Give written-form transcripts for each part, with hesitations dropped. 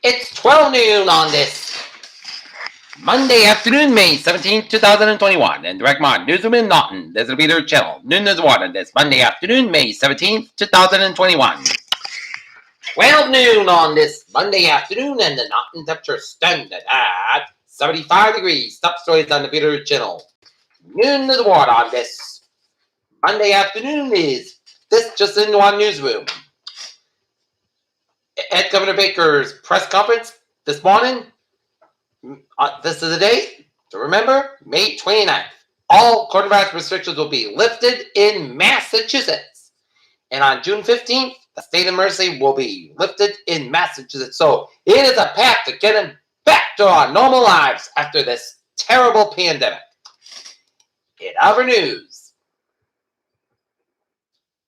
It's 12 noon on this Monday afternoon, May 17th, 2021. And Direct Mod Newsroom in Naughton. This will be their channel. Noon is water this Monday afternoon, May 17th, 2021. 12 noon on this Monday afternoon, and the Naughton temperature standing at 75 degrees. Top stories on the Peter channel. Noon is water on this Monday afternoon is this just in one newsroom. At Governor Baker's press conference this morning, this is the date to remember, May 29th. All coronavirus restrictions will be lifted in Massachusetts. And on June 15th, the state of emergency will be lifted in Massachusetts. So it is a path to getting back to our normal lives after this terrible pandemic. In other news,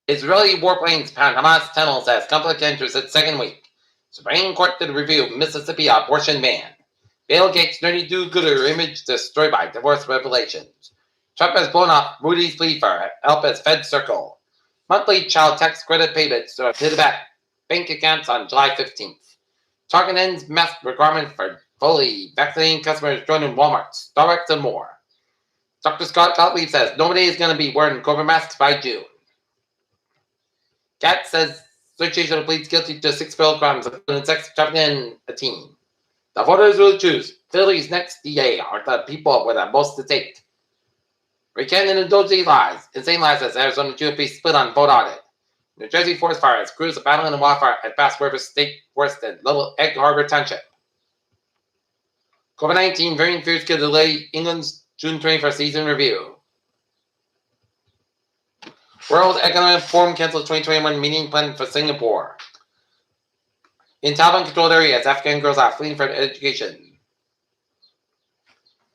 Israeli warplanes pound Hamas tunnels as conflict enters its second week. Supreme Court to review Mississippi abortion ban. Bill Gates' nerdy do-gooder image destroyed by divorce revelations. Trump has blown off Moody's plea for help as Fed circle. Monthly child tax credit payments to the bank accounts on July 15th. Target ends mask requirement for fully vaccinating customers joining Walmart, Starbucks, and more. Dr. Scott Gottlieb says nobody is going to be wearing COVID masks by June. Kat says Association pleads guilty to 6 federal crimes, including sex trafficking a teen. The voters will choose. Philly's next DA are the people with the most to take. Recanting indulgent lies. Insane lies as Arizona GOP split on vote audit. New Jersey forest fires. Crews are battling in wildfire at Bass River State Forest and Little Egg Harbor Township. COVID-19 variant fears could delay England's June 21st season review. World Economic Forum cancels 2021 meeting planned for Singapore. In Taliban-controlled areas, Afghan girls are fleeing for education.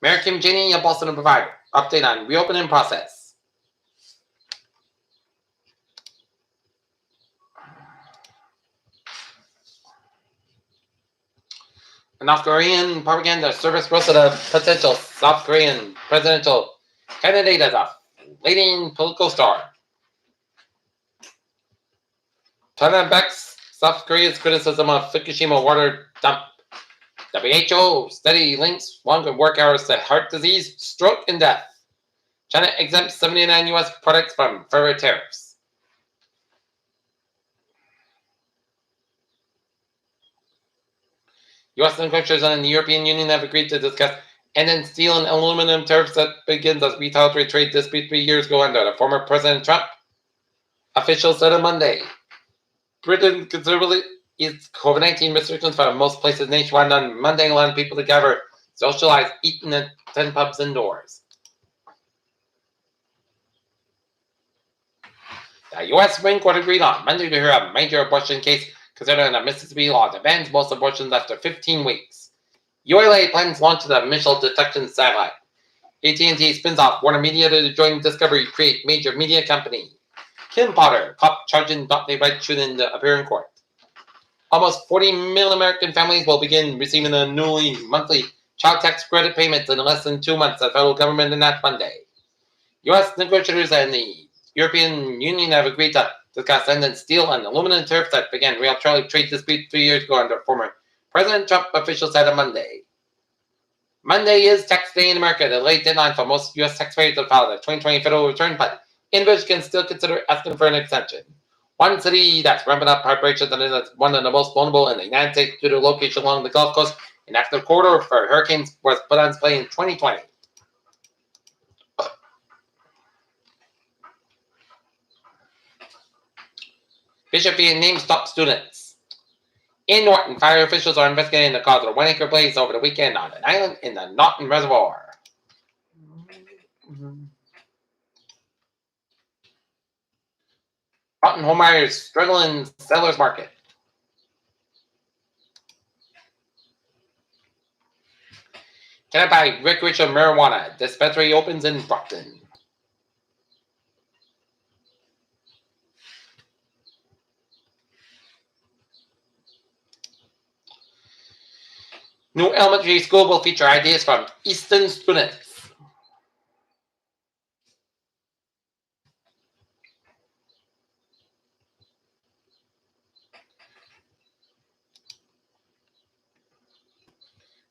Mayor Kim Janey of Boston to provide update on reopening process. A North Korean propaganda service roasted a potential South Korean presidential candidate as a leading political star. China backs South Korea's criticism of Fukushima water dump. WHO study links longer work hours to heart disease, stroke, and death. China exempts 79 U.S. products from further tariffs. U.S. negotiators and the European Union have agreed to discuss ending steel and aluminum tariffs that begins as retaliatory trade dispute 3 years ago under the former President Trump. Officials said on Monday. Britain considerably eased COVID-19 restrictions for most places nationwide on Monday, allowing people to gather, socialize, eat, and attend pubs indoors. The U.S. Supreme Court agreed on Monday to hear a major abortion case considering a Mississippi law that bans most abortions after 15 weeks. ULA plans launch the missile detection satellite. AT&T spins off Warner Media to join Discovery create major media company. Kim Potter, cop charging Dr. Red shooting to appear in court. Almost 40 million American families will begin receiving the newly monthly child tax credit payments in less than 2 months. The federal government announced Monday. U.S. negotiators and the European Union have agreed to discuss ending steel and aluminum tariffs that began real trade dispute 3 years ago under former President Trump, officials said on Monday. Monday is tax day in America, the late deadline for most U.S. taxpayers to file their 2020 federal return, but individuals can still consider asking for an extension. One city that's ramping up preparations and is one of the most vulnerable in the United States due to location along the Gulf Coast, an active corridor for hurricanes was put on display in 2020. Bishop being named top students. In Norton, fire officials are investigating the cause of a 1-acre blaze over the weekend on an island in the Norton Reservoir. Norton homebuyers struggling seller's market. Can I buy recreational marijuana? Dispensary opens in Brockton. New elementary school will feature ideas from Easton students.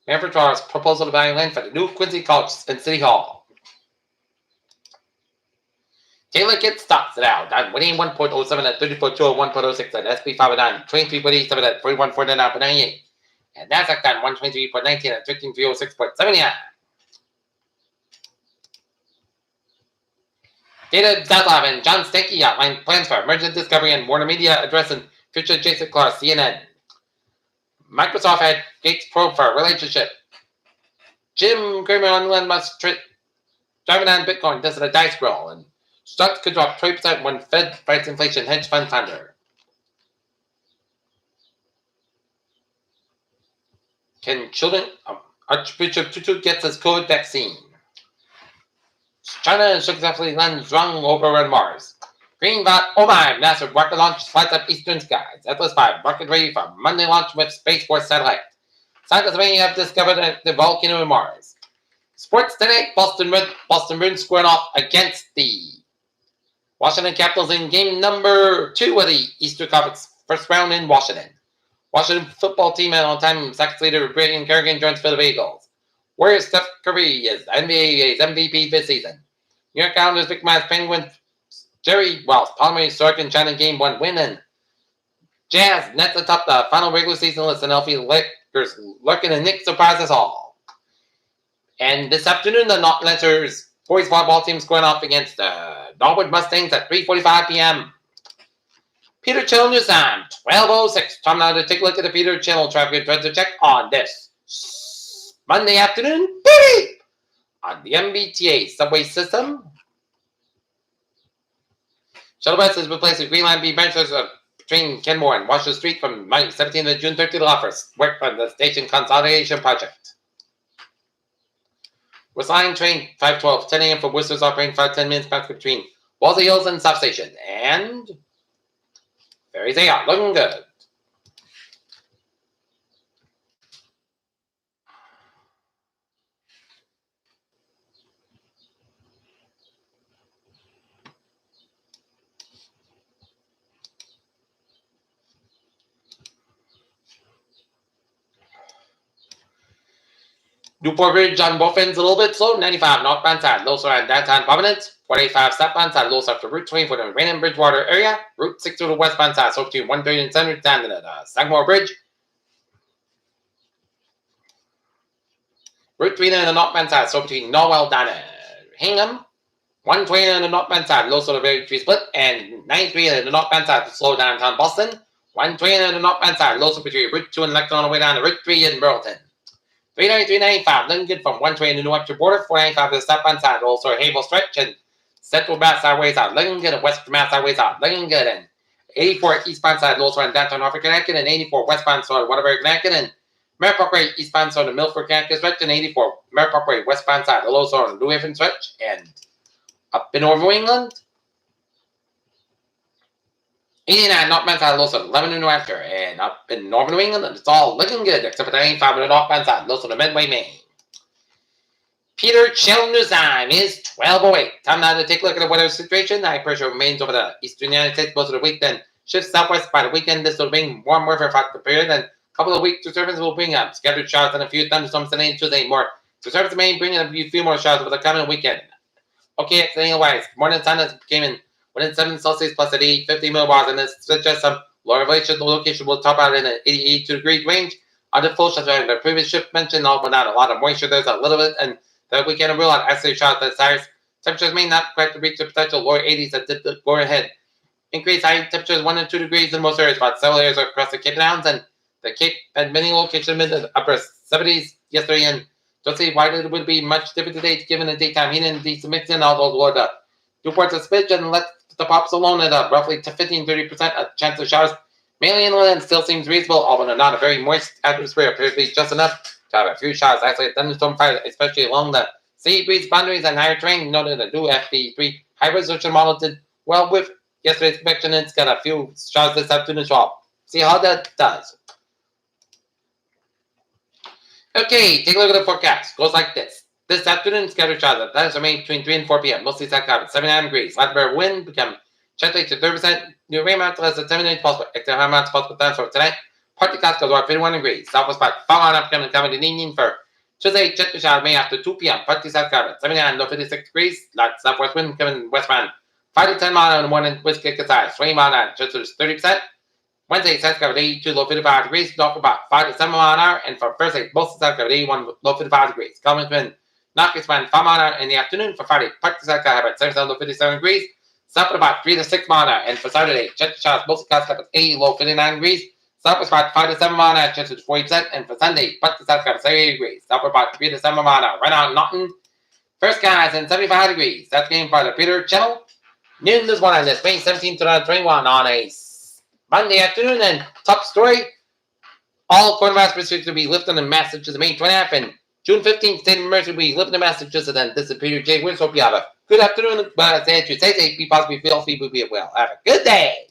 Manfred draws proposal to buy land for the new Quincy College in City Hall. Taylor Kidd stops it out on winning 1.07 at 34.2 and 1.06 at SP 509, 23.87 at 41.49.98, and NASDAQ on 123.19 at 13.306.79. Data Zaslav and John Stanky outlined plans for emergent discovery and Warner Media addressing future Jason Clark, CNN. Microsoft had Gates probe for a relationship. Jim Cramer on Elon Musk driving on Bitcoin does a dice roll, and stocks could drop 20% when Fed fights inflation, hedge fund founder. Can children... Archbishop Tutu gets his COVID vaccine. China successfully lands wrong over on Mars. Green Bot, oh my, NASA rocket launch slides up eastern skies. Atlas 5, rocket ready for Monday launch with Space Force satellite. Scientists may have discovered the volcano in Mars. Sports tonight, Boston Bruins squaring off against the Washington Capitals in game number 2 of the Eastern Conference first round in Washington. Washington football team and all-time sacks leader Brandon Kerrigan joins for the Eagles. Warriors Steph Curry is NBA's MVP this season. New York Islanders victimized Penguins Jerry Wells, Palmer Sorkin China game 1 win, and Jazz nets atop the final regular season list, and LP Lakers lurking and Knicks surprise us all. And this afternoon, the Lancers boys volleyball team squaring off against the Norwood Mustangs at 3:45 p.m. Peter Channel News Time, 12:06. Time now to take a look at the Peter Channel traffic and to check on this Monday afternoon, baby, on the MBTA subway system. Shuttle bus is replaced with Green Line B branches between Kenmore and Washington Street from May 17th to June 30th to offers work on the station consolidation project. West Line train 512, 10 a.m. for Worcester's operating 5-10 minutes back between Wolsey Hills and South Station. And ferries they are looking good. Newport Bridge on both ends a little bit slow. 95 northbound side, low side downtown Providence. 485 southbound side, low side to Route 20 for the Rain Bridgewater area. Route 6 to the westbound side, so between 130 and 700 down to the Sagamore Bridge. Route 3 on the northbound side, so between Norwell down to Hingham. 120 on the northbound side, low side of Very Tree Split. And 93 on the northbound side, slow downtown Boston. 120 on the northbound side, low side between Route 2 and Lecton on the way down to Route 3 in Burleson. 393.95, Lincoln from 120 to New Hampshire border, 495 to the southbound side, also Havel Stretch, and Central Mass Highways out Lincoln, and West Mass Highways out Lincoln, and 84 eastbound side, also in downtown Hartford, Connecticut, and 84 westbound side, Waterbury, Connecticut, and Merritt Parkway eastbound side, Milford, Connecticut stretch, and 84 Merritt Parkway westbound side, also on New Haven stretch, and up in Northern New England, 89 northbound side, low 11 in New Hampshire, and up in Northern New England, it's all looking good, except for the 85 on the northbound side, low of Medway, Maine. Peter Channel News Time is 12:08. Time now to take a look at the weather situation. High pressure remains over the eastern United States most of the week, then shifts southwest by the weekend. This will bring warm weather throughout the period, and a couple of weeks disturbance will bring up scattered showers and a few thunderstorms today and Tuesday. More disturbance may bring in a few more showers over the coming weekend. Okay, otherwise, morning sun came in within 7 Celsius plus at 50 millibars, and this suggests some lower elevation. The location will top out in an 82 degree range. On the full shelter, the previous shift mentioned, although not a lot of moisture, there's a little bit, and the weekend will have actually showers that size. Temperatures may not quite reach the potential lower 80s that dip the lower ahead. Increased high temperatures 1 and 2 degrees in most areas, about several areas across the Cape Downs, and the Cape had many locations in the upper 70s yesterday, and don't see why it would be much different today given the daytime heat and decent mixing, although lower the Newport's a smidge and let the pops alone at a roughly 15-30% a chance of showers. Mainly inland still seems reasonable, although not a very moist atmosphere appears to be just enough to have a few showers. Isolated thunderstorm fires, especially along the sea breeze boundaries and higher terrain. Noted the new FB3 high resolution model did well with yesterday's convection, and it's got a few showers this afternoon as well. See how that does. Okay, take a look at the forecast. Goes like this. This afternoon, scattered showers at times remain between 3 and 4 p.m. Mostly sunny clouds, 79 degrees. Light bear wind become gently to 30%. New rain amounts less than 10 minutes possible. Extra high amounts possible times for tonight. Partly clouds goes over 51 degrees. Southwest part, fall on upcoming coming in evening for Tuesday, chutney shower May after 2 p.m. Partly south cloud at 79, low 56 degrees. Light southwest wind coming westbound 5 to 10 mile in the morning, wind kick aside, swing mile an hour, just 30%. Wednesday, south cloud 82, low 55 degrees. North about 5 to 7 mile an hour. And for Thursday, both south cloud 81, low 55 degrees. Coming wind, northeast wind 5 mile an hour in the afternoon. For Friday, partly south cloud about 77, low 57 degrees. South about 3 to 6 mile an hour. And for Saturday, chutney showers mostly clouds at 80, low 59 degrees. Southwest about 5 to 7 mile an hour, chance of 40%, and for Sunday, partly south cloud 78 degrees. Southwest about 3 to 7 mile an hour. Right now, Norton, first skies and 75 degrees. That's game for the Peter Channel. Noon this one on this May 17, 2021 on a Monday afternoon. And top story, all coronavirus restrictions will be lifted in Massachusetts May 20th, and June 15th, state of emergency will be lifted in Massachusetts. And this is Peter J. Wiggins. Hope you have a good afternoon. Stay safe, be positive, be healthy, be well. Have a good day.